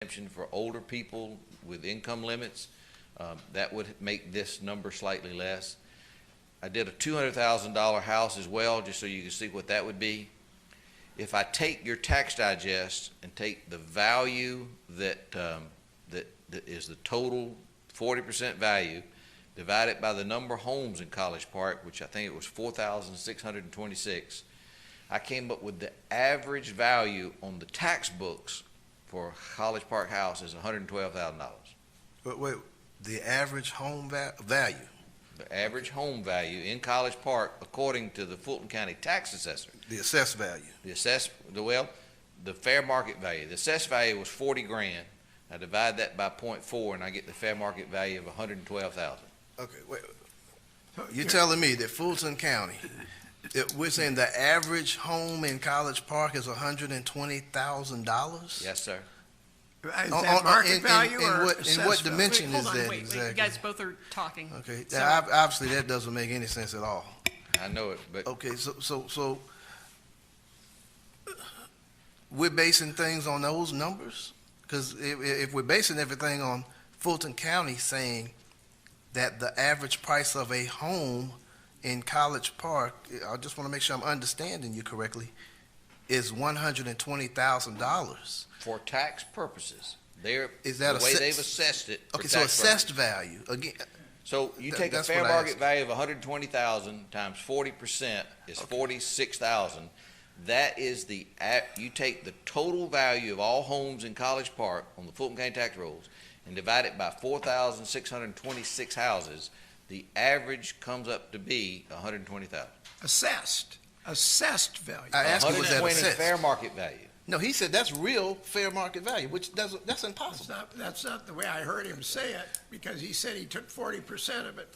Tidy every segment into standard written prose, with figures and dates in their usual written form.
exemption for older people with income limits. That would make this number slightly less. I did a $200,000 house as well, just so you can see what that would be. If I take your tax digest and take the value that is the total 40% value, divide it by the number of homes in College Park, which I think it was 4,626, I came up with the average value on the tax books for College Park house is $112,000. Wait, the average home value? The average home value in College Park, according to the Fulton County tax assessor. The assessed value? The fair market value. The assessed value was 40 grand. I divide that by 0.4 and I get the fair market value of 112,000. Okay, wait. You're telling me that Fulton County, we're saying the average home in College Park is $120,000? Yes, sir. Is that market value or in assessed what value? dimension Hold is on, that wait, exactly? you guys both are talking. Okay, So- obviously that doesn't make any sense at all. I know it, but Okay, so we're basing things on those numbers? Because if we're basing everything on Fulton County saying that the average price of a home in College Park, I just want to make sure I'm understanding you correctly, is $120,000. for tax purposes, Is that the way they've assessed it. for Okay, so tax assessed purposes. value, again, So you take a that's fair what I market asked. value of 120,000 times 40% is 46,000. That is you take the total value of all homes in College Park on the Fulton County tax rolls and divide it by 4,626 houses. The average comes up to be 120,000. Assessed value. I asked you, was that 120 assessed? fair market value. No, he said that's real fair market value, which that's That's impossible. that's not the way I heard him say it, because he said he took 40% of it.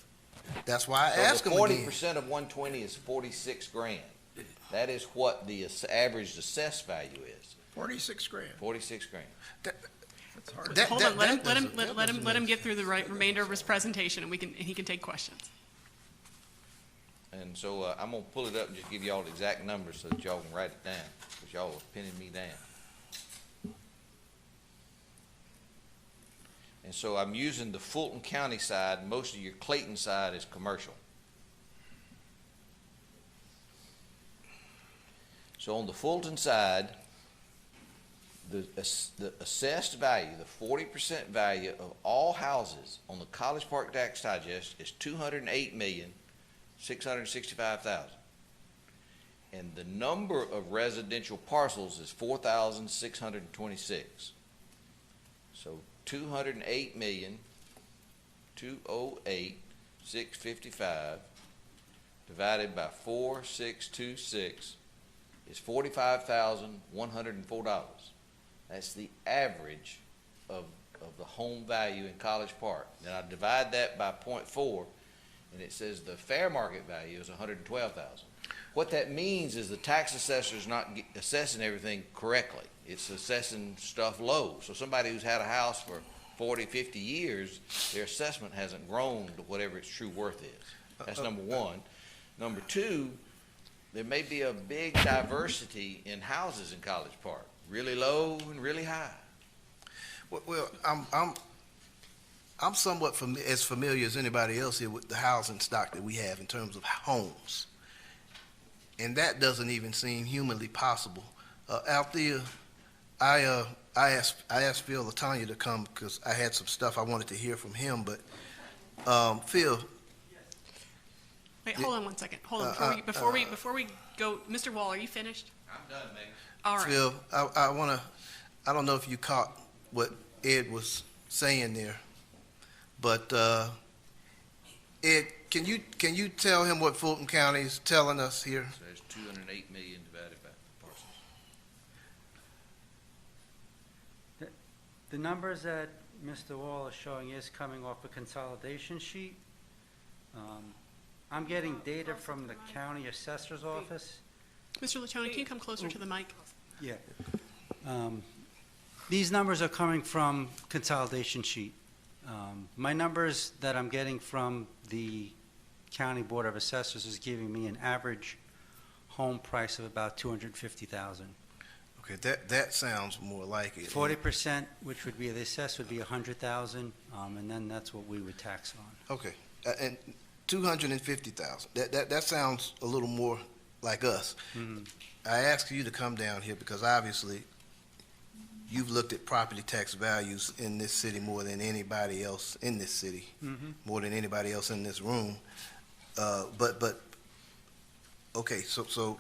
That's why I So asked the him again. 40% of 120 is 46 grand. That is what the average assessed value is, 46 grand. 46 grand. That's hard. That- Hold that- on, that let him doesn't- let him get through the remainder of his presentation, and he can take questions. And so I'm gonna pull it up and just give y'all the exact numbers so that y'all can write it down, because y'all are pinning me down. And so I'm using the Fulton County side. Most of your Clayton side is commercial. So on the Fulton side, the assessed value, the 40% value of all houses on the College Park tax digest is $208,665,000. And the number of residential parcels is 4,626. So 208,208,655 divided by 4,626 is $45,104. That's the average of the home value in College Park. Then I divide that by 0.4, and it says the fair market value is $112,000. What that means is the tax assessor's not assessing everything correctly. It's assessing stuff low. So somebody who's had a house for 40, 50 years, their assessment hasn't grown to whatever its true worth is. That's number one. Number two, there may be a big diversity in houses in College Park, really low and really high. Well, I'm somewhat as familiar as anybody else here with the housing stock that we have in terms of homes. And that doesn't even seem humanly possible. Althea, I asked Phil Latanya to come because I had some stuff I wanted to hear from him, but Phil. Wait, hold on one second. Hold on, before we go, Mr. Wall, are you finished? I'm done, Megan. All right. Phil, I don't know if you caught what Ed was saying there, but Ed, can you tell him what Fulton County is telling us here? So there's 208 million divided by parcels. The numbers that Mr. Wall is showing is coming off a consolidation sheet. I'm getting data from the county assessor's office. Mr. Latoni, can you come closer to the mic? Yeah. These numbers are coming from consolidation sheet. My numbers that I'm getting from the County Board of Assessors is giving me an average home price of about $250,000. Okay, that sounds more like it. 40%, which would be, the assessed would be 100,000, and then that's what we would tax on. Okay, and 250,000, that sounds a little more like us. Mhm. I asked you to come down here because obviously you've looked at property tax values in this city more than anybody else in this city, Mhm. more than anybody else in this room. Okay, so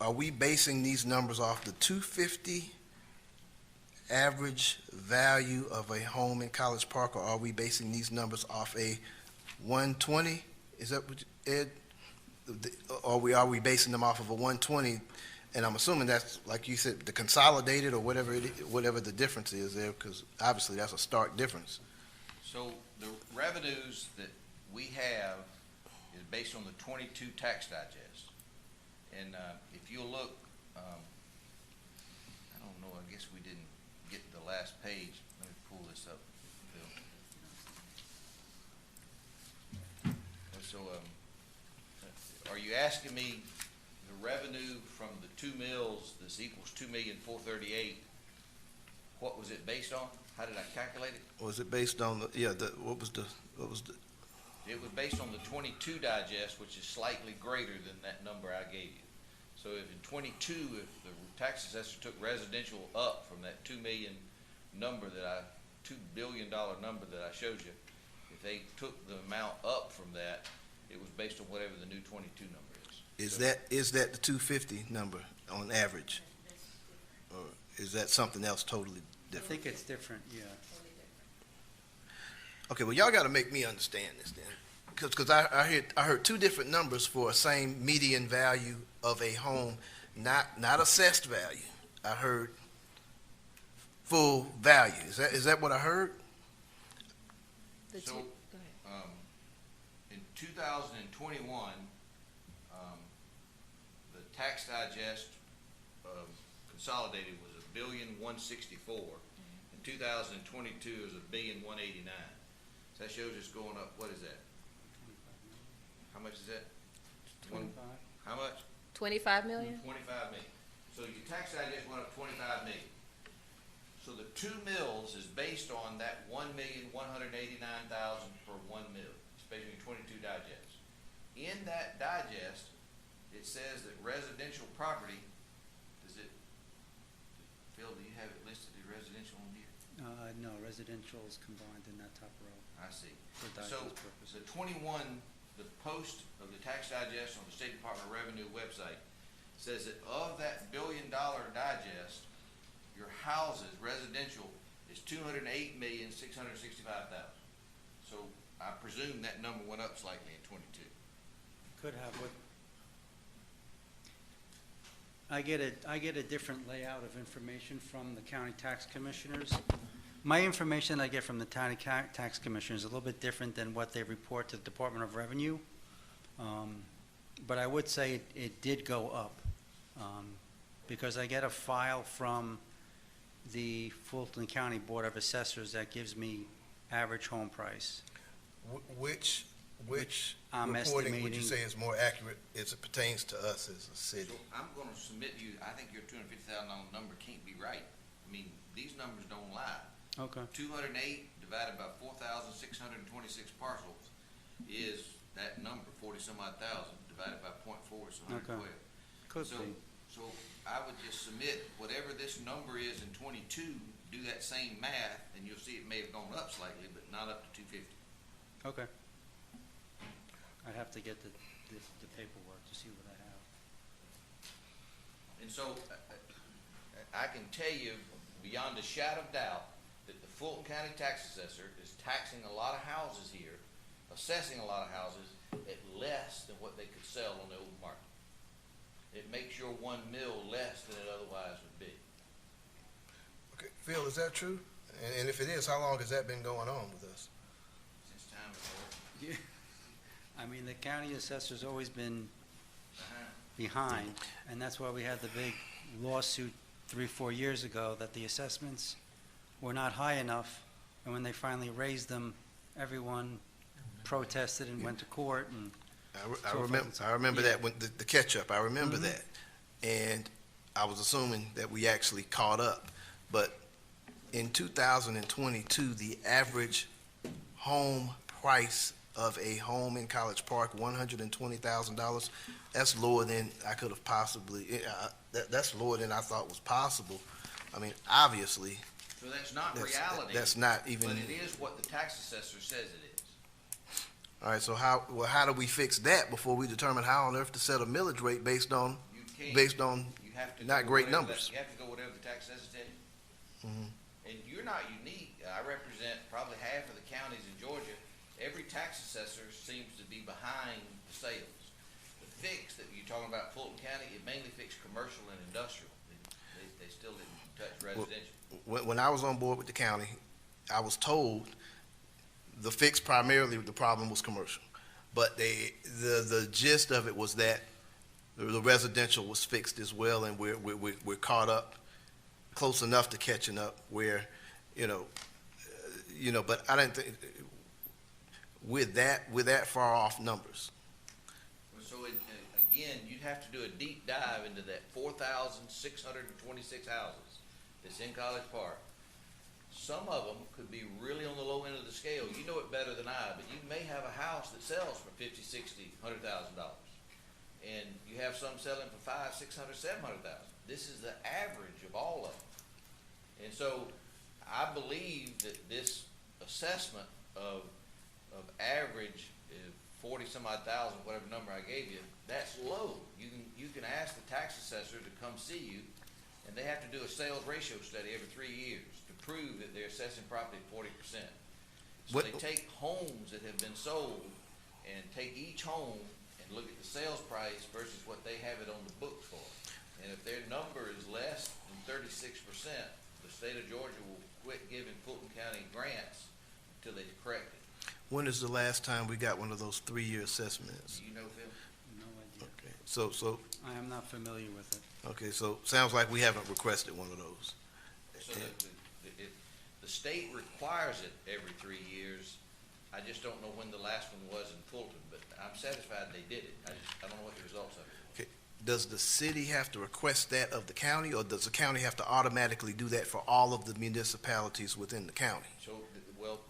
are we basing these numbers off the 250 average value of a home in College Park, or are we basing these numbers off a 120? Is that what, Ed? Are we basing them off of a 120? And I'm assuming that's, like you said, the consolidated or whatever whatever the difference is there, because obviously that's a stark difference. So the revenues that we have is based on the 22 tax digest. And if you'll look, I don't know, I guess we didn't get the last page. Let me pull this up, Bill. So, are you asking me the revenue from the two mills, this equals 2,438,000, what was it based on? How did I calculate it? Was it based on what was the It was based on the 22 digest, which is slightly greater than that number I gave you. So if in 22, if the tax assessor took residential up from that 2 million number $2 billion number that I showed you, if they took the amount up from that, it was based on whatever the new 22 number is. is that the 250 number on average? Or is that something else totally I different? think it's different, yeah. Okay, well, y'all got to make me understand this then, because I heard two different numbers for a same median value of a home, not assessed value. I heard full value. Is that what I heard? So, in 2021, the tax digest consolidated was $1,164,000. In 2022 it was $1,189,000. So that shows us going up. What is that? How much is that? 25. How much? 25 million? 25 million. So your tax digest went up 25 million. So the two mills is based on that 1,189,000 for one mill. It's based on 22 digests. In that digest, it says that residential property, Phil, do you have it listed as residential on here? No, residential is combined in that top row I see. for So digest purposes. the 21, the post of the tax digest on the State Department of Revenue website says that of that $1 billion digest, your houses, residential, is 208,665,000. So I presume that number went up slightly in 22. Could have, what, I get a different layout of information from the county tax commissioners. My information I get from the county tax commissioners is a little bit different than what they report to the Department of Revenue. But I would say it did go up, because I get a file from the Fulton County Board of Assessors that gives me average home price. Which I'm reporting would you estimating- say is more accurate as it pertains to us as a city? So I'm gonna submit to you, I think your $250,000 number can't be right. I mean, these numbers don't lie. Okay. 208 divided by 4,626 parcels is that number, 40 some odd thousand, divided by 0.4 is 112. Could So, be. so I would just submit whatever this number is in 22, do that same math, and you'll see it may have gone up slightly, but not up to 250. Okay. I'd have to get the paperwork to see what I have. And so I can tell you beyond a shadow of doubt that the Fulton County tax assessor is taxing a lot of houses here, assessing a lot of houses at less than what they could sell on the open market. It makes your one mill less than it otherwise would be. Okay, Phil, is that true? And if it is, how long has that been going on with us? Since time before. I mean, the county assessor's always been Uh-huh. behind, and that's why we had the big lawsuit 3-4 years ago that the assessments were not high enough, and when they finally raised them, everyone protested and went to court, and I remember Yeah. that when the catch-up, I remember Mhm. that. And I was assuming that we actually caught up, but in 2022, the average home price of a home in College Park, $120,000. That's lower than I could have possibly, that's lower than I thought was possible. I mean, obviously, So that's not that's, reality. that's not even. But it is what the tax assessor says it is. All right, so how do we fix that before we determine how on earth to set a millage rate based on, You can't. You have to not go great whatever numbers. You have to go whatever the tax assessor tells you. Mhm. And you're not unique. I represent probably half of the counties in Georgia. Every tax assessor seems to be behind the sales. The fix that you're talking about Fulton County, it mainly fixed commercial and industrial. They still didn't touch residential. when I was on board with the county, I was told the fix primarily, the problem was commercial. But the gist of it was that the residential was fixed as well, and we're caught up, close enough to catching up where, but I didn't think, with that far off numbers. So again, you'd have to do a deep dive into that 4,626 houses that's in College Park. Some of them could be really on the low end of the scale. You know it better than I, but you may have a house that sells for $50,000, $60,000, $100,000. And you have some selling for $500,000, $600,000, $700,000. This is the average of all of them. And so I believe that this assessment of average 40 some odd thousand, whatever number I gave you, that's low. You can ask the tax assessor to come see you, and they have to do a sales ratio study every 3 years to prove that they're assessing property at 40%. So What- they take homes that have been sold and take each home and look at the sales price versus what they have it on the books for. And if their number is less than 36%, the state of Georgia will quit giving Fulton County grants until they correct it. When is the last time we got one of those 3-year assessments? Do you know, Phil? No idea. Okay, so, I am not familiar with it. okay, so sounds like we haven't requested one of those. So the state requires it every 3 years. I just don't know when the last one was in Fulton, but I'm satisfied they did it. I don't know what the results of it were. Does the city have to request that of the county, or does the county have to automatically do that for all of the municipalities within the county? So, well,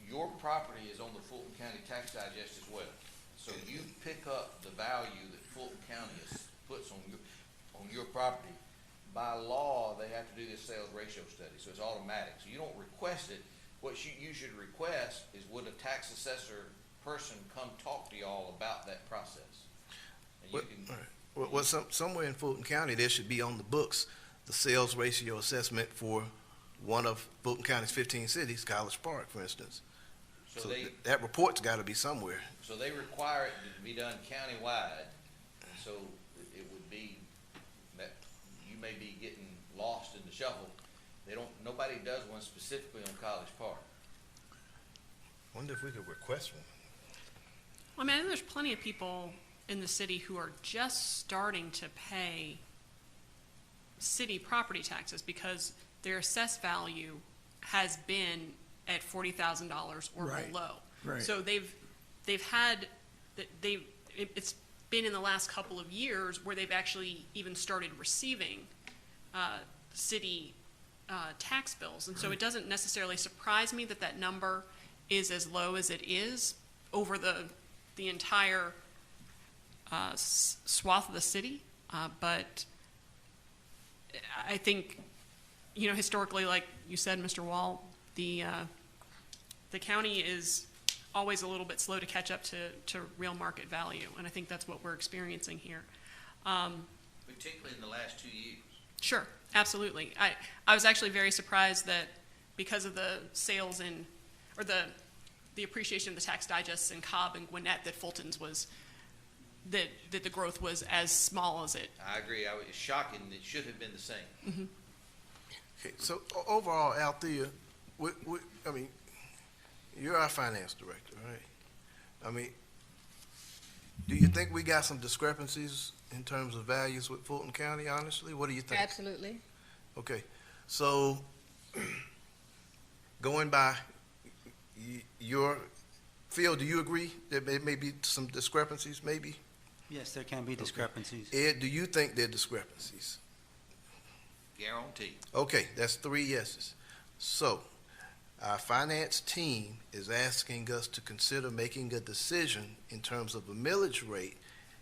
your property is on the Fulton County Tax Digest as well. So you pick up the value that Fulton County puts on your property. By law, they have to do this sales ratio study, so it's automatic. So you don't request it. What you should request is, would a tax assessor person come talk to y'all about that process? And you What- can, all right. Well, somewhere in Fulton County, there should be on the books, the sales ratio assessment for one of Fulton County's 15 cities, College Park, for instance. so they, That report's gotta be somewhere. so they require it to be done countywide. So it would be that you may be getting lost in the shuffle. Nobody does one specifically on College Park. Wonder if we could request one. I mean, I know there's plenty of people in the city who are just starting to pay city property taxes because their assessed value has been at $40,000 or Right, below. right. So it's been in the last couple of years where they've actually even started receiving city tax bills. And so it doesn't necessarily surprise me that that number is as low as it is over the entire swath of the city. But I think, historically, like you said, Mr. Wall, the county is always a little bit slow to catch up to real market value. And I think that's what we're experiencing here. Particularly in the last 2 years. Sure, absolutely. I was actually very surprised that because of the sales or the appreciation of the tax digests in Cobb and Gwinnett, that Fulton's was, that the growth was as small as it. I agree. It's shocking. It should have been the same. Okay, so overall, Althea, I mean, you're our finance director, right? I mean, do you think we got some discrepancies in terms of values with Fulton County, honestly? What do you think? Absolutely. Okay, so going by Phil, do you agree that there may be some discrepancies, maybe? Yes, there can be discrepancies. Ed, do you think there are discrepancies? Guaranteed. Okay, that's 3 yeses. So, our finance team is asking us to consider making a decision in terms of a millage rate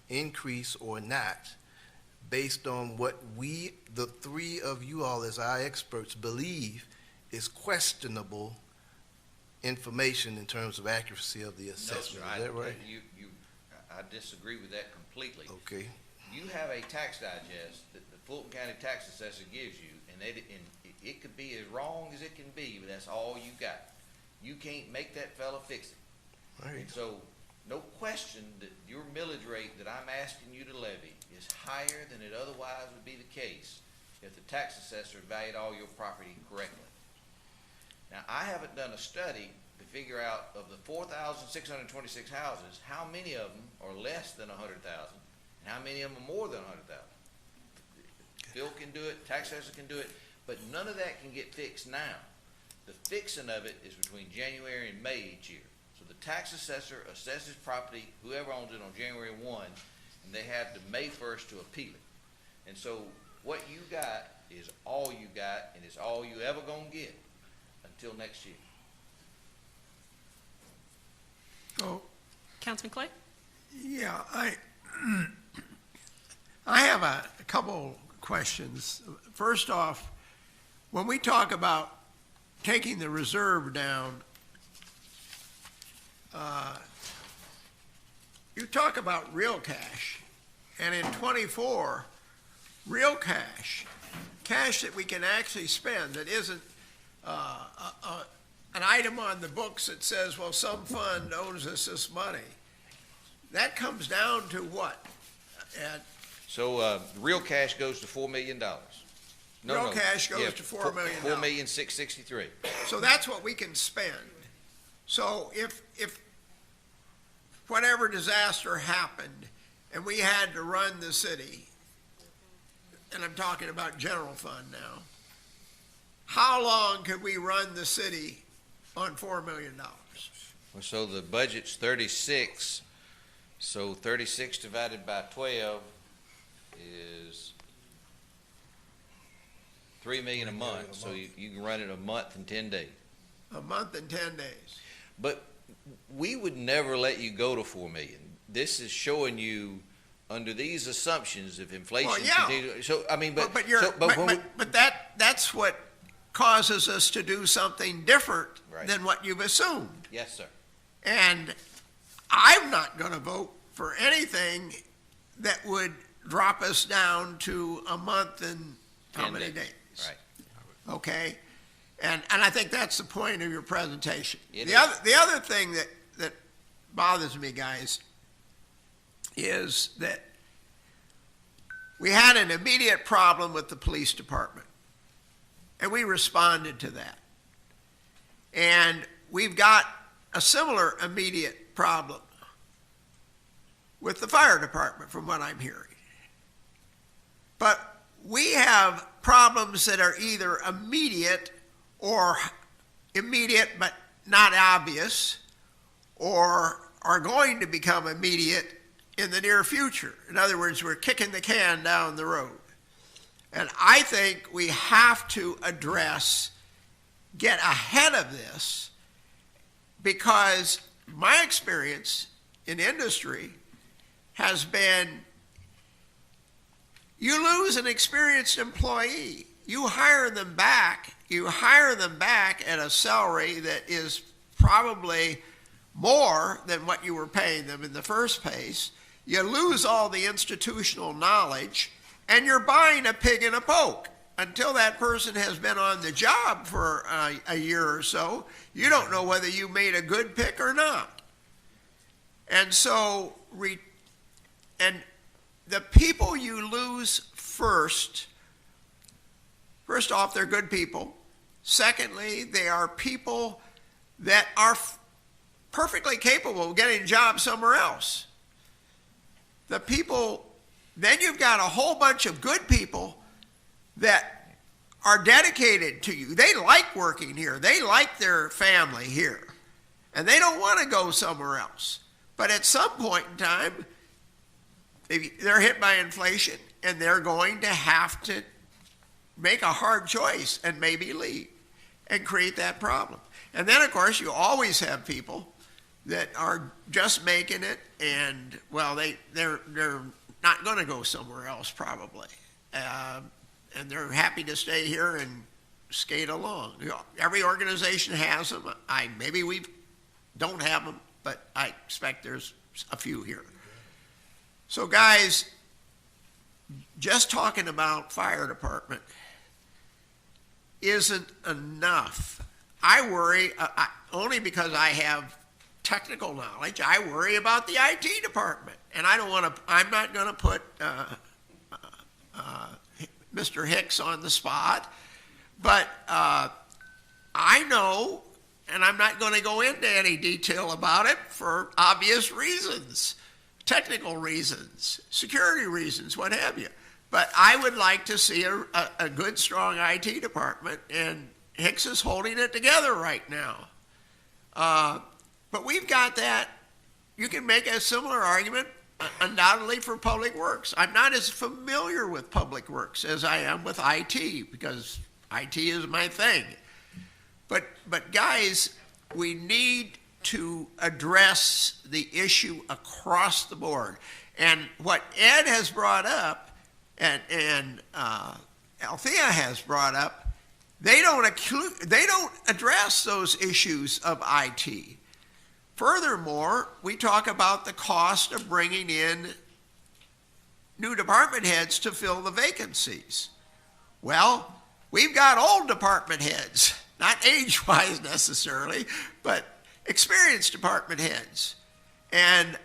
increase or not, based on what we, the 3 of you all as our experts, believe is questionable information in terms of accuracy of the No, assessment. sir, Is that right? I disagree with that completely. Okay, You have a tax digest that the Fulton County Tax Assessor gives you, and it could be as wrong as it can be, but that's all you got. You can't make that fella fix it. all right. And so, no question that your millage rate that I'm asking you to levy is higher than it otherwise would be the case if the tax assessor valued all your property correctly. Now, I haven't done a study to figure out of the 4,626 houses, how many of them are less than 100,000, and how many of them are more than 100,000. Phil can do it, tax assessor can do it, but none of that can get fixed now. The fixing of it is between January and May each year. So the tax assessor assesses property, whoever owns it, on January 1, and they have to May 1st to appeal it. And so what you got is all you got, and it's all you ever gonna get until next year. Oh, Councilman Clay? yeah, I have a couple questions. First off, when we talk about taking the reserve down, you talk about real cash, and in '24, real cash, cash that we can actually spend, that isn't an item on the books that says, well, some fund owes us this money. That comes down to what? And So, real cash goes to $4 million. Real cash goes to $4 million. $4,663,000. so that's what we can spend. So if whatever disaster happened and we had to run the city, and I'm talking about general fund now, how long could we run the city on $4 million? Well, so the budget's 36, so 36 divided by 12 is 3 million a month, so you can run it a month and 10 days. A month and 10 days. But we would never let you go to 4 million. This is showing you, under these assumptions, if inflation Well, yeah. continues, so, I mean, but. But you're, so- when we- but that's what causes us to do something different Right. than what you've assumed. Yes, sir. And I'm not going to vote for anything that would drop us down to a month and how 10 many days. days? Right. Okay? And I think that's the point of your presentation. It The is. the other thing that bothers me, guys, is that we had an immediate problem with the police department, and we responded to that. And we've got a similar immediate problem with the fire department, from what I'm hearing. But we have problems that are either immediate but not obvious, or are going to become immediate in the near future. In other words, we're kicking the can down the road. And I think we have to get ahead of this, because my experience in industry has been, you lose an experienced employee, you hire them back at a salary that is probably more than what you were paying them in the first place. You lose all the institutional knowledge, and you're buying a pig in a poke. Until that person has been on the job for a year or so, you don't know whether you made a good pick or not. And so, and the people you lose first off, they're good people. Secondly, they are people that are perfectly capable of getting a job somewhere else. Then you've got a whole bunch of good people that are dedicated to you. They like working here. They like their family here. And they don't want to go somewhere else. But at some point in time, they're hit by inflation, and they're going to have to make a hard choice and maybe leave and create that problem. And then, of course, you always have people that are just making it, and, well, they're not going to go somewhere else probably. And they're happy to stay here and skate along. You know, every organization has them. Maybe we don't have them, but I expect there's a few here. So guys, just talking about fire department isn't enough. I worry, only because I have technical knowledge, I worry about the IT department. And I'm not going to put Mr. Hicks on the spot, but I know, and I'm not going to go into any detail about it for obvious reasons, technical reasons, security reasons, what have you. But I would like to see a good, strong IT department, and Hicks is holding it together right now. But we've got that. You can make a similar argument undoubtedly for Public Works. I'm not as familiar with Public Works as I am with IT, because IT is my thing. But guys, we need to address the issue across the board. And what Ed has brought up, and Althea has brought up, they don't address those issues of IT. Furthermore, we talk about the cost of bringing in new department heads to fill the vacancies. Well, we've got old department heads, not age-wise necessarily, but experienced department heads. And,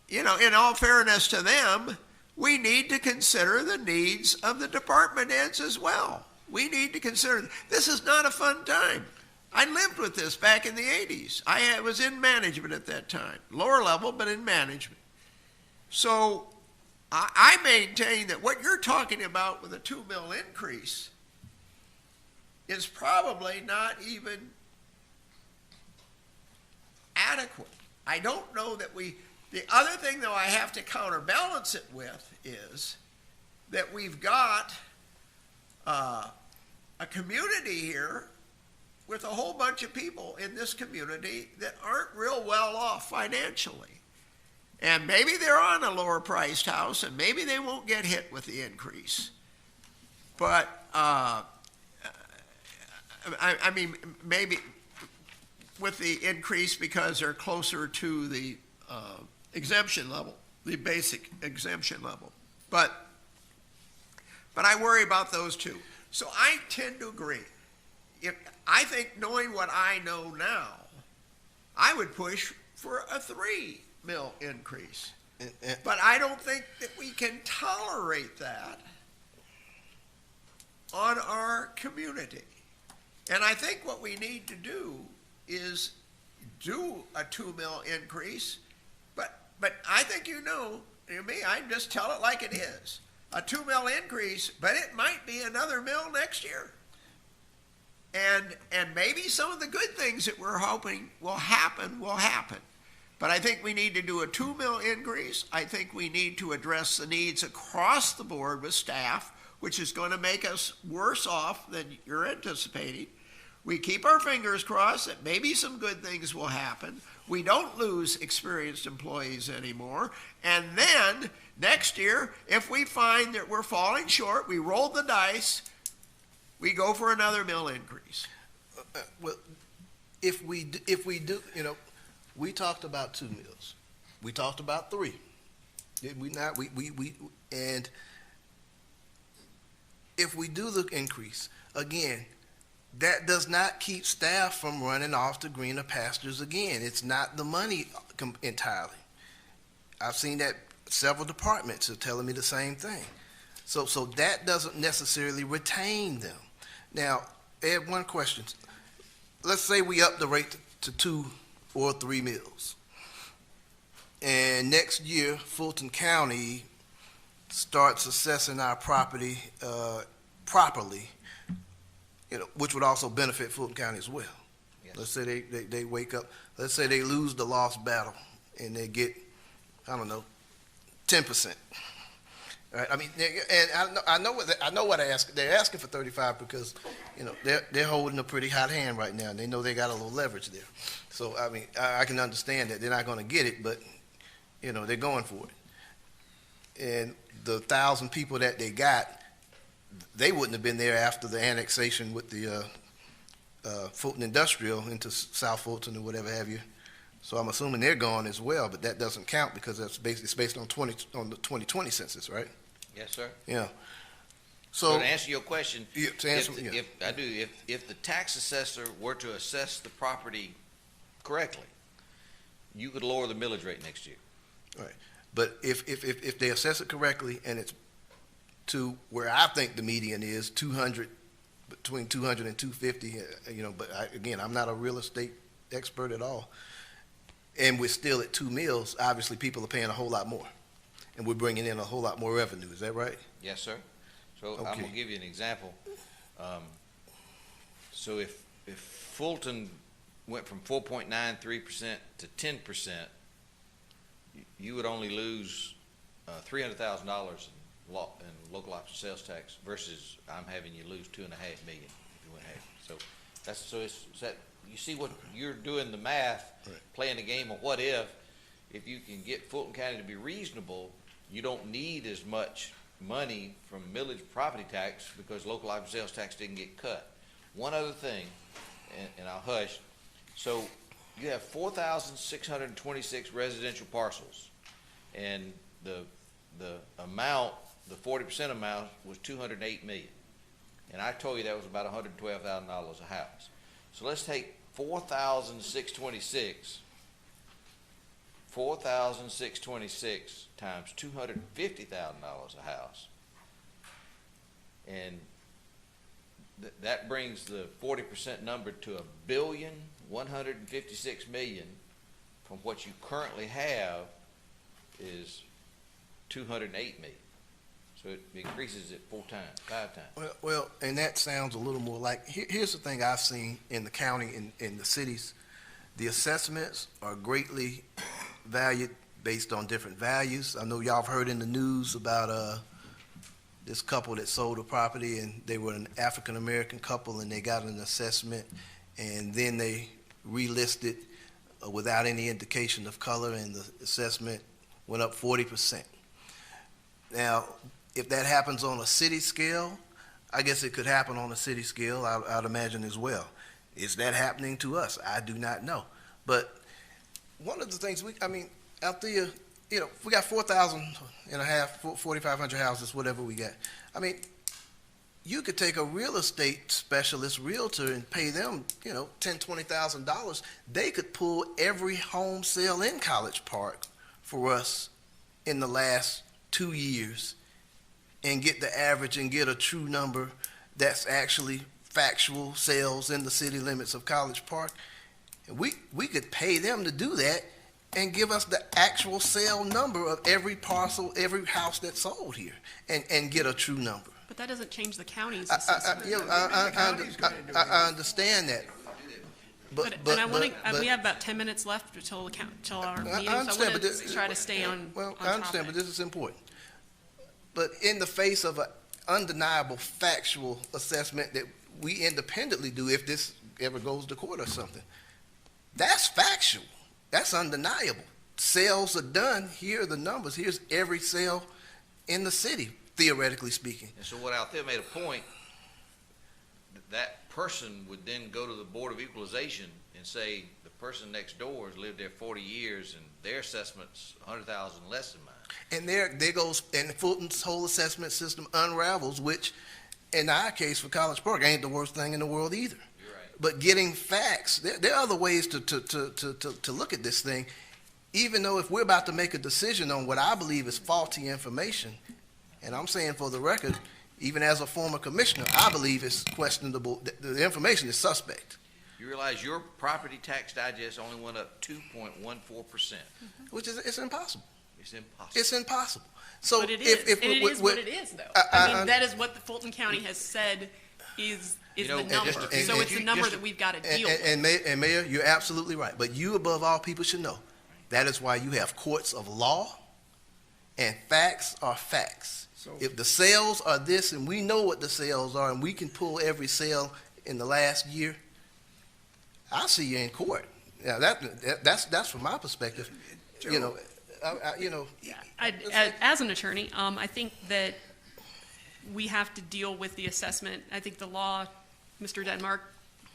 you know, in all fairness to them, we need to consider the needs of the department heads as well. We need to consider, this is not a fun time. I lived with this back in the 80s. I was in management at that time, lower level, but in management. So I maintain that what you're talking about with a 2 mil increase is probably not even adequate. I don't know that the other thing though I have to counterbalance it with is that we've got a community here with a whole bunch of people in this community that aren't real well off financially. And maybe they're on a lower priced house and maybe they won't get hit with the increase. But, I mean, maybe with the increase because they're closer to the exemption level, the basic exemption level. But I worry about those two. So I tend to agree. I think knowing what I know now, I would push for a 3 mil increase. But I don't think that we can tolerate that on our community. And I think what we need to do is do a 2 mil increase, but I think you know me, I just tell it like it is. A 2 mil increase, but it might be another mil next year. And maybe some of the good things that we're hoping will happen. But I think we need to do a 2 mil increase. I think we need to address the needs across the board with staff, which is going to make us worse off than you're anticipating. We keep our fingers crossed that maybe some good things will happen. We don't lose experienced employees anymore. And then next year, if we find that we're falling short, we roll the dice, we go for another mill increase. Well, if we do, you know, we talked about 2 mills. We talked about 3. Did we not? And if we do the increase, again, that does not keep staff from running off to greener pastures again. It's not the money entirely. I've seen that several departments are telling me the same thing. So that doesn't necessarily retain them. Now, Ed, one question. Let's say we up the rate to 2 or 3 mills. And next year, Fulton County starts assessing our property properly, you know, which would also benefit Fulton County as well. Yes. Let's say they wake up, let's say they lose the lost battle and they get, I don't know, 10%. Right? I mean, and I know what they're asking for 35 because, you know, they're holding a pretty hot hand right now, and they know they got a little leverage there. So, I mean, I can understand that they're not gonna get it, but, you know, they're going for it. And the 1,000 people that they got, they wouldn't have been there after the annexation with the Fulton Industrial into South Fulton or whatever have you. So I'm assuming they're gone as well, but that doesn't count because it's based on the 2020 census, right? Yes, sir. Yeah. So So, to answer your question, yeah, to answer, yeah. if the tax assessor were to assess the property correctly, you could lower the millage rate next year. But if they assess it correctly and it's to where I think the median is 200, between 200 and 250, you know, but again, I'm not a real estate expert at all. And we're still at 2 mills, obviously people are paying a whole lot more. And we're bringing in a whole lot more revenue, is that right? Yes, sir. So I'm Okay. gonna give you an example. So if Fulton went from 4.93% to 10%, you would only lose $300,000 in local option sales tax versus I'm having you lose $2.5 million if you went ahead. So it's that you see what you're doing the math, Right. playing the game of what if. If you can get Fulton County to be reasonable, you don't need as much money from millage property tax because local option sales tax didn't get cut. One other thing, and I'll hush. So you have 4,626 residential parcels, and the amount, the 40% amount was 208 million. And I told you that was about $112,000 a house. So let's take 4,626 times $250,000 a house. And that brings the 40% number to $1,156,000,000 from what you currently have is 208 million. So it increases it 4 times, 5 times. Well, and that sounds a little more like, here's the thing I've seen in the county, in the cities. The assessments are greatly valued based on different values. I know y'all have heard in the news about this couple that sold a property, and they were an African-American couple, and they got an assessment, and then they relisted without any indication of color, and the assessment went up 40%. Now, if that happens on a city scale, I guess it could happen on a city scale, I'd imagine as well. Is that happening to us? I do not know. But one of the things out there, you know, we got 4,500 houses, whatever we got. I mean, you could take a real estate specialist, realtor, and pay them, you know, $10,000, $20,000. They could pull every home sale in College Park for us in the last 2 years and get the average and get a true number that's actually factual sales in the city limits of College Park. And we could pay them to do that and give us the actual sale number of every parcel, every house that's sold here, and get a true number. But that doesn't change the county's assessment. I understand that. But we have about 10 minutes left till our meeting, so I understand, want but to try to stay on Well, on I understand, topic. but this is important. But in the face of an undeniable factual assessment that we independently do, if this ever goes to court or something, that's factual. That's undeniable. Sales are done. Here are the numbers. Here's every sale in the city, theoretically speaking. And so what Althea made a point, that person would then go to the Board of Equalization and say, the person next door has lived there 40 years and their assessment's 100,000 less than mine. And there goes, and Fulton's whole assessment system unravels, which in our case for College Park ain't the worst thing in the world either. You're right. But getting facts, there are other ways to look at this thing, even though if we're about to make a decision on what I believe is faulty information, and I'm saying for the record, even as a former commissioner, I believe it's questionable, the information is suspect. You realize your property tax digest only went up 2.14%. Which is, it's impossible. It's impossible. It's impossible. So But it is, if and it is what it is, though. I mean, that is what the Fulton County has said is You know, the number. so It's the number that we've got to deal with. And Mayor, you're absolutely right. But you, above all people, should know that is why you have courts of law And facts are facts. So- If the sales are this, and we know what the sales are, and we can pull every sale in the last year, I'll see you in court. Now, that's from my perspective. You know, As an attorney, I think that we have to deal with the assessment. I think the law, Mr. Denmark,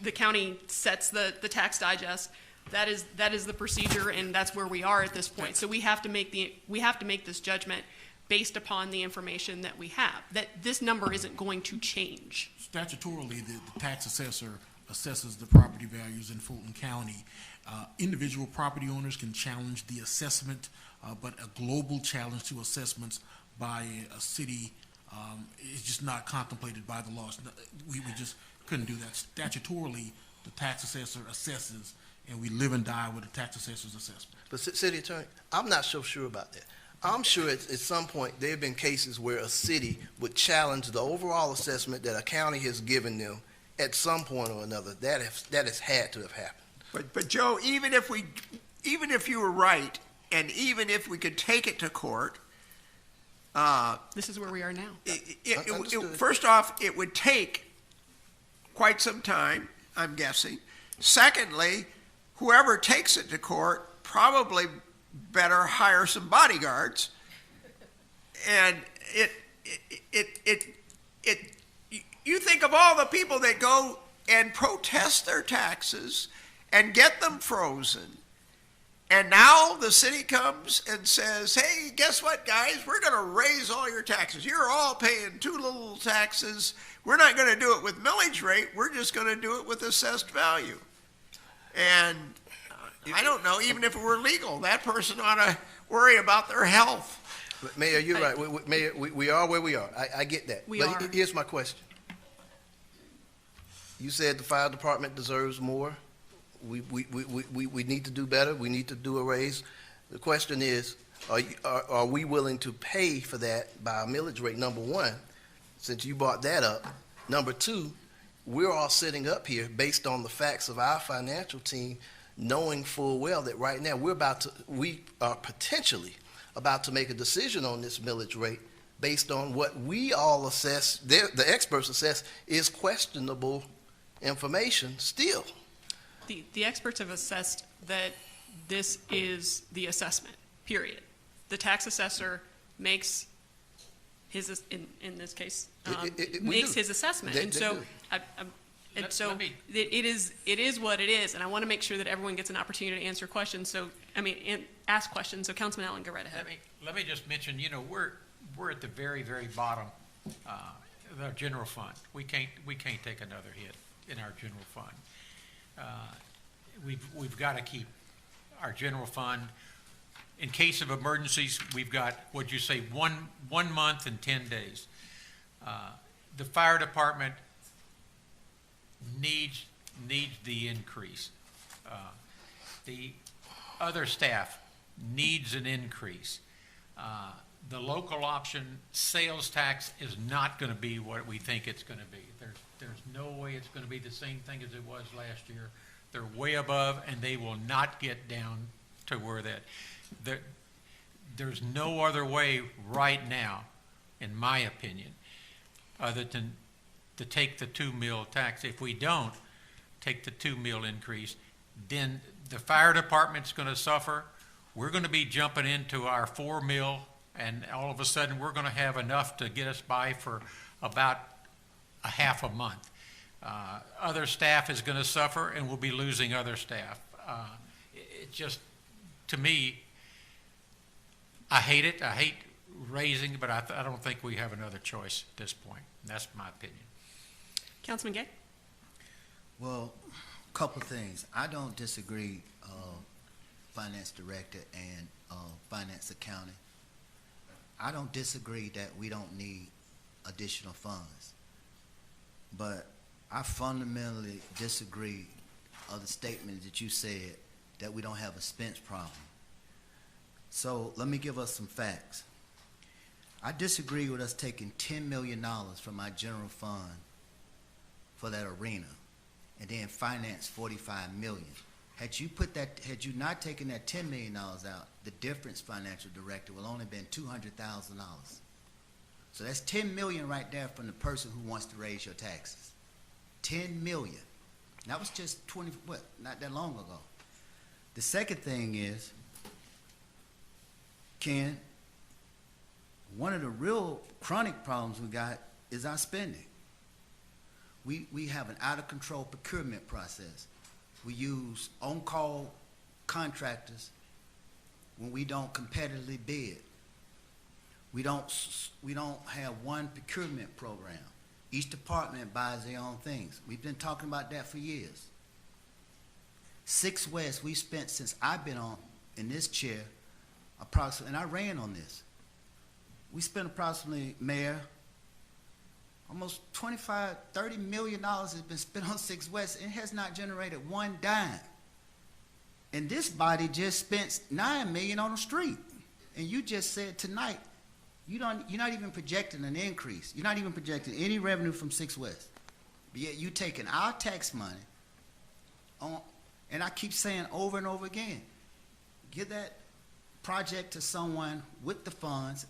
the county sets the tax digest. That is the procedure, and that's where we are at this point. So we have to make this judgment based upon the information that we have, that this number isn't going to change. Statutorily, the tax assessor assesses the property values in Fulton County. Individual property owners can challenge the assessment, but a global challenge to assessments by a city is just not contemplated by the laws. We just couldn't do that. Statutorily, the tax assessor assesses, and we live and die with the tax assessor's assessment. But city attorney, I'm not so sure about that. I'm sure at some point there have been cases where a city would challenge the overall assessment that a county has given them at some point or another. That has had to have happened. But Joe, even if you were right, and even if we could take it to court, This is where we are now. Understood. first off, it would take quite some time, I'm guessing. Secondly, whoever takes it to court probably better hire some bodyguards. And you think of all the people that go and protest their taxes and get them frozen. And now the city comes and says, hey, guess what, guys? We're going to raise all your taxes. You're all paying too little taxes. We're not going to do it with millage rate. We're just going to do it with assessed value. And I don't know, even if it were legal, that person ought to worry about their health. But Mayor, you're right. Mayor, we are where we are. I get that. We But are. here's my question. You said the fire department deserves more. We need to do better. We need to do a raise. The question is, are we willing to pay for that by a millage rate, number one, since you brought that up? Number two, we're all sitting up here based on the facts of our financial team, knowing full well that right now we are potentially about to make a decision on this millage rate based on what we all assess, the experts assess, is questionable information still. The experts have assessed that this is the assessment, period. The tax assessor makes his, in this case, makes his assessment. They And so, do. Let me- it is what it is, and I want to make sure that everyone gets an opportunity to answer questions, ask questions. So Councilman Allen, go right ahead. Let me just mention, we're at the very, very bottom of our general fund. We can't take another hit in our general fund. We've got to keep our general fund. In case of emergencies, we've got, what'd you say, one month and 10 days. The fire department needs the increase. The other staff needs an increase. The local option sales tax is not going to be what we think it's going to be. There's no way it's going to be the same thing as it was last year. They're way above, and they will not get down to where there's no other way right now, in my opinion, other than to take the 2 mil tax. If we don't take the 2 mil increase, then the fire department's going to suffer. We're going to be jumping into our 4 mil, and all of a sudden we're going to have enough to get us by for about a half a month. Other staff is going to suffer, and we'll be losing other staff. It just, to me, I hate it. I hate raising, but I don't think we have another choice at this point. That's my opinion. Councilman Gay? Well, a couple things. I don't disagree, finance director and finance accounting. I don't disagree that we don't need additional funds. But I fundamentally disagree of the statement that you said that we don't have a spence problem. So let me give us some facts. I disagree with us taking $10 million from our general fund for that arena and then finance $45 million. Had you not taken that $10 million out, the difference, financial director, will only been $200,000. So that's 10 million right there from the person who wants to raise your taxes. 10 million. That was just not that long ago. The second thing is, Ken, one of the real chronic problems we got is our spending. We have an out-of-control procurement process. We use on-call contractors when we don't competitively bid. We don't have one procurement program. Each department buys their own things. We've been talking about that for years. 6 West, we spent, since I've been in this chair, approximately, and I ran on this, we spent approximately, Mayor, almost $25–30 million has been spent on 6 West, and it has not generated one dime. And this body just spent $9 million on the street. And you just said tonight, you're not even projecting an increase. You're not even projecting any revenue from 6 West. But yet you're taking our tax money and I keep saying over and over again, give that project to someone with the funds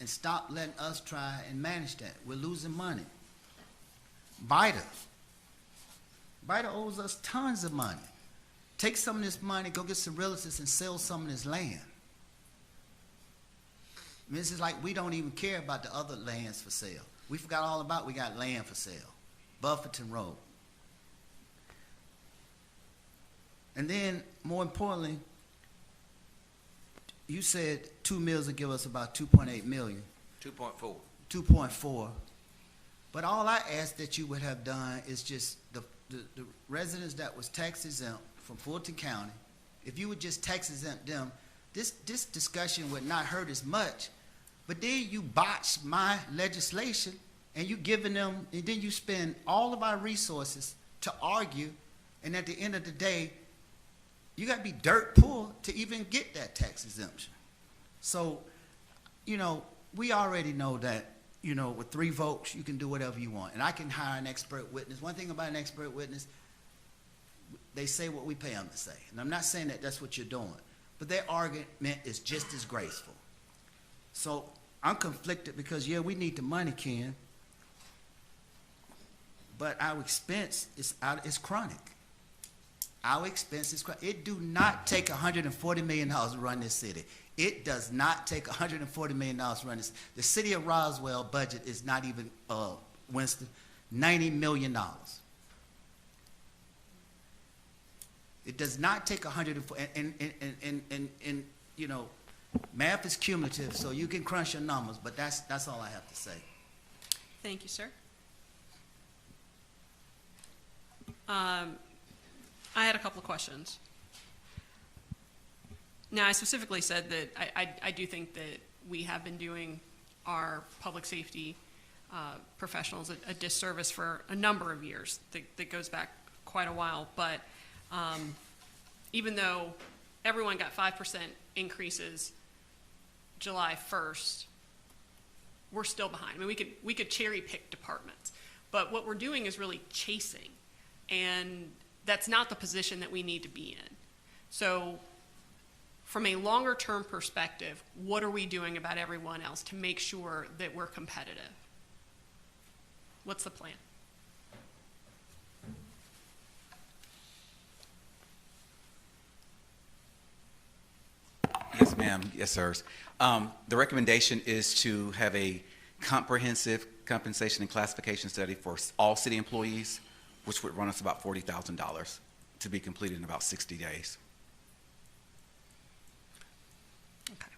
and stop letting us try and manage that. We're losing money. Bida owes us tons of money. Take some of this money, go get some realtors and sell some of this land. I mean, this is like we don't even care about the other lands for sale. We forgot all about we got land for sale. Buffington Road. And then, more importantly, you said 2 mills would give us about 2.8 million. 2.4. 2.4. But all I asked that you would have done is just the residents that was tax exempt from Fulton County, if you would just tax exempt them, this discussion would not hurt as much. But then you botch my legislation and you giving them, and then you spend all of our resources to argue, and at the end of the day, you got to be dirt poor to even get that tax exemption. So, you know, we already know that, you know, with 3 votes, you can do whatever you want. And I can hire an expert witness. One thing about an expert witness, they say what we pay them to say. And I'm not saying that that's what you're doing, but their argument is just as graceful. So I'm conflicted because, yeah, we need the money, Ken, but our expense is chronic. Our expense is chronic. It do not take $140 million to run this city. It does not take $140 million to run this. The city of Roswell budget is not even, Winston, $90 million. It does not take 140, and you know, math is cumulative, so you can crunch your numbers, but that's all I have to say. Thank you, sir. I had a couple of questions. Now, I specifically said that I do think that we have been doing our public safety professionals a disservice for a number of years that goes back quite a while, but even though everyone got 5% increases July 1st, we're still behind. I mean, we could cherry pick departments, but what we're doing is really chasing, and that's not the position that we need to be in. So from a longer term perspective, what are we doing about everyone else to make sure that we're competitive? What's the plan? Yes, ma'am. Yes, sirs. The recommendation is to have a comprehensive compensation and classification study for all city employees, which would run us about $40,000 to be completed in about 60 days. Okay.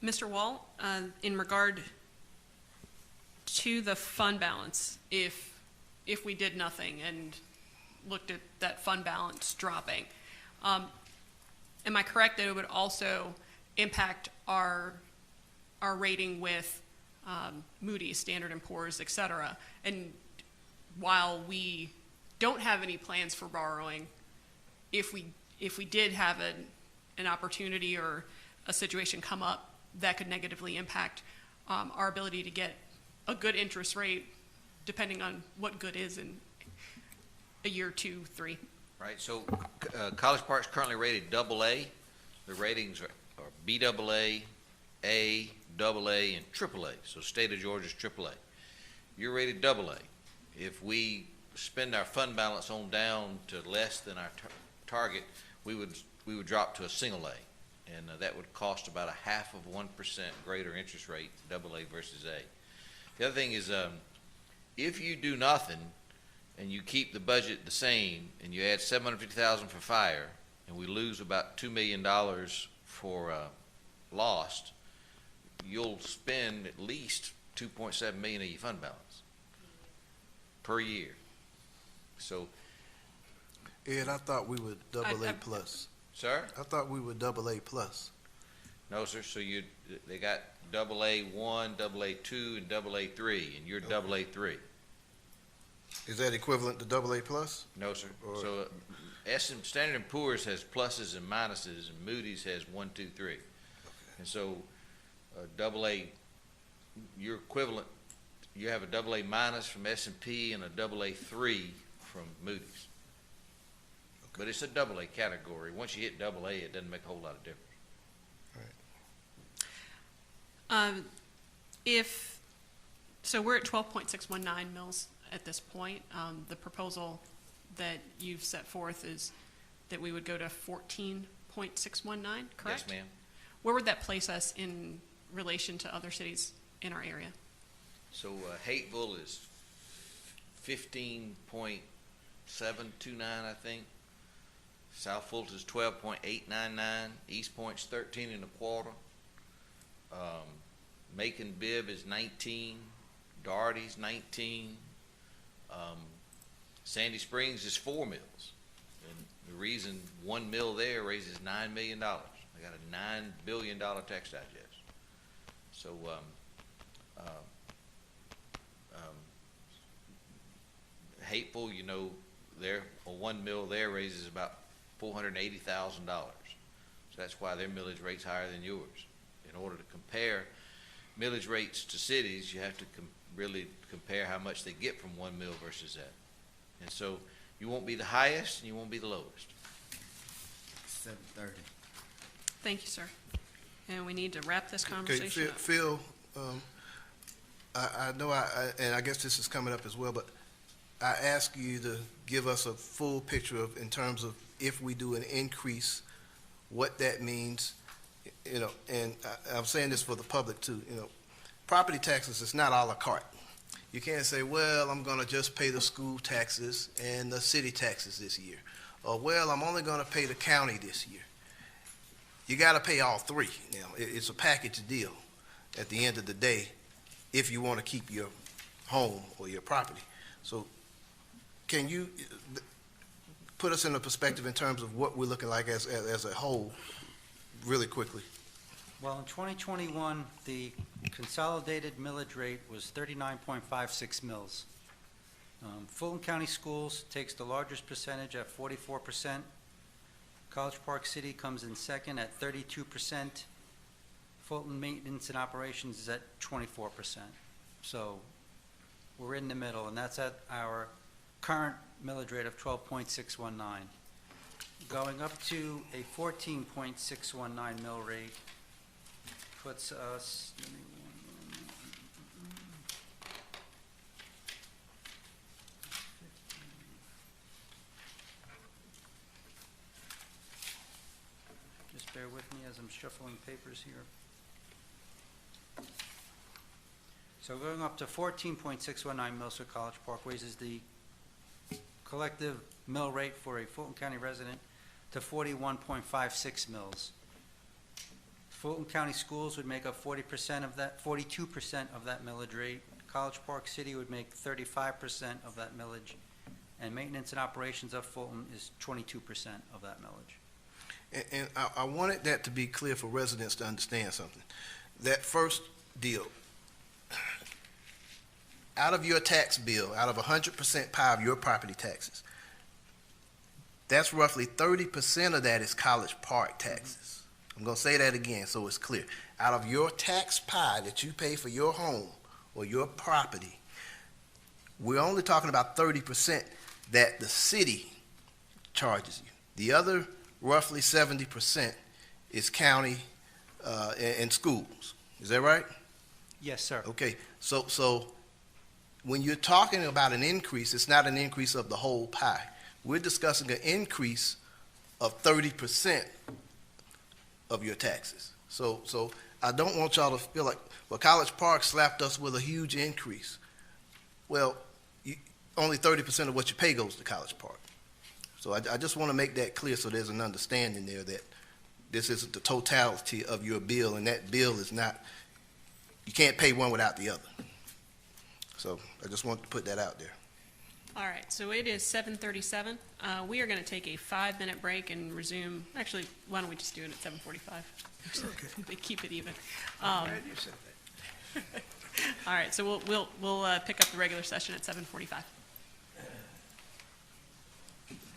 Mr. Wall, in regard to the fund balance, if we did nothing and looked at that fund balance dropping, am I correct that it would also impact our rating with Moody's, Standard & Poor's, et cetera? And while we don't have any plans for borrowing, if we did have an opportunity or a situation come up that could negatively impact our ability to get a good interest rate, depending on what good is a year, 2, 3. Right, so College Park's currently rated AA. The ratings are BAA, A, AA, and AAA. So state of Georgia's AAA. You're rated AA. If we spend our fund balance on down to less than our target, we would drop to a single A. And that would cost about 0.5% greater interest rate, AA versus A. The other thing is, if you do nothing and you keep the budget the same and you add $750,000 for fire and we lose about $2 million for lost, you'll spend at least $2.7 million of your fund balance per year. So, Ed, I thought we were AA I- plus. sir? I thought we were AA plus. No, sir. So they got AA1, AA2, and AA3, and you're AA3. Is that equivalent to AA plus? No, sir. Or- So Standard & Poor's has pluses and minuses, and Moody's has 1, 2, 3. And so AA, you're equivalent. You have a AA minus from S&P and a AA3 from Moody's. But it's a AA category. Once you hit AA, it doesn't make a whole lot of difference. So we're at 12.619 mils at this point. The proposal that you've set forth is that we would go to 14.619, correct? Yes, ma'am. Where would that place us in relation to other cities in our area? So Hateville is 15.729, I think. South Fulton is 12.899. East Point's 13.25. Macon Bibb is 19. Doherty's 19. Sandy Springs is 4 mills. And the reason 1 mill there raises $9 million. I got a $9 billion tax digest. So Hateful, you know, there, a 1 mill there raises about $480,000. So that's why their millage rate's higher than yours. In order to compare millage rates to cities, you have to really compare how much they get from 1 mill versus that. And so you won't be the highest and you won't be the lowest. 7:30. Thank you, sir. And we need to wrap this Okay, conversation up. Phil, I know and I guess this is coming up as well, but I ask you to give us a full picture of, in terms of if we do an increase, what that means, you know, and I'm saying this for the public too, you know, property taxes is not a la carte. You can't say, well, I'm gonna just pay the school taxes and the city taxes this year. Or, well, I'm only gonna pay the county this year. You gotta pay all three. Now, it's a package deal at the end of the day if you wanna keep your home or your property. So can you put us in a perspective in terms of what we're looking like as a whole, really quickly? Well, in 2021, the consolidated millage rate was 39.56 mils. Fulton County Schools takes the largest percentage at 44%. College Park City comes in second at 32%. Fulton Maintenance and Operations is at 24%. So we're in the middle, and that's at our current millage rate of 12.619. Going up to a 14.619 mill rate puts us, just bear with me as I'm shuffling papers here. So going up to 14.619 mils for College Park raises the collective mill rate for a Fulton County resident to 41.56 mils. Fulton County Schools would make up 40% of that, 42% of that millage rate. College Park City would make 35% of that millage. And Maintenance and Operations of Fulton is 22% of that millage. And I wanted that to be clear for residents to understand something. That first deal, out of your tax bill, out of 100% pie of your property taxes, that's roughly 30% of that is College Park taxes. I'm going to say that again so it's clear. Out of your tax pie that you pay for your home or your property, we're only talking about 30% that the city charges you. The other roughly 70% is county and schools. Is that right? Yes, sir. Okay, so when you're talking about an increase, it's not an increase of the whole pie. We're discussing an increase of 30% of your taxes. So I don't want y'all to feel like, well, College Park slapped us with a huge increase. Well, only 30% of what you pay goes to College Park. So I just want to make that clear so there's an understanding there that this isn't the totality of your bill, and that bill is not, you can't pay one without the other. So I just wanted to put that out there. All right, so it is 7:37. We are going to take a 5-minute break and resume. Actually, why don't we just do it at 7:45? They keep it even. Glad you said that. All right, so we'll pick up the regular session at 7:45.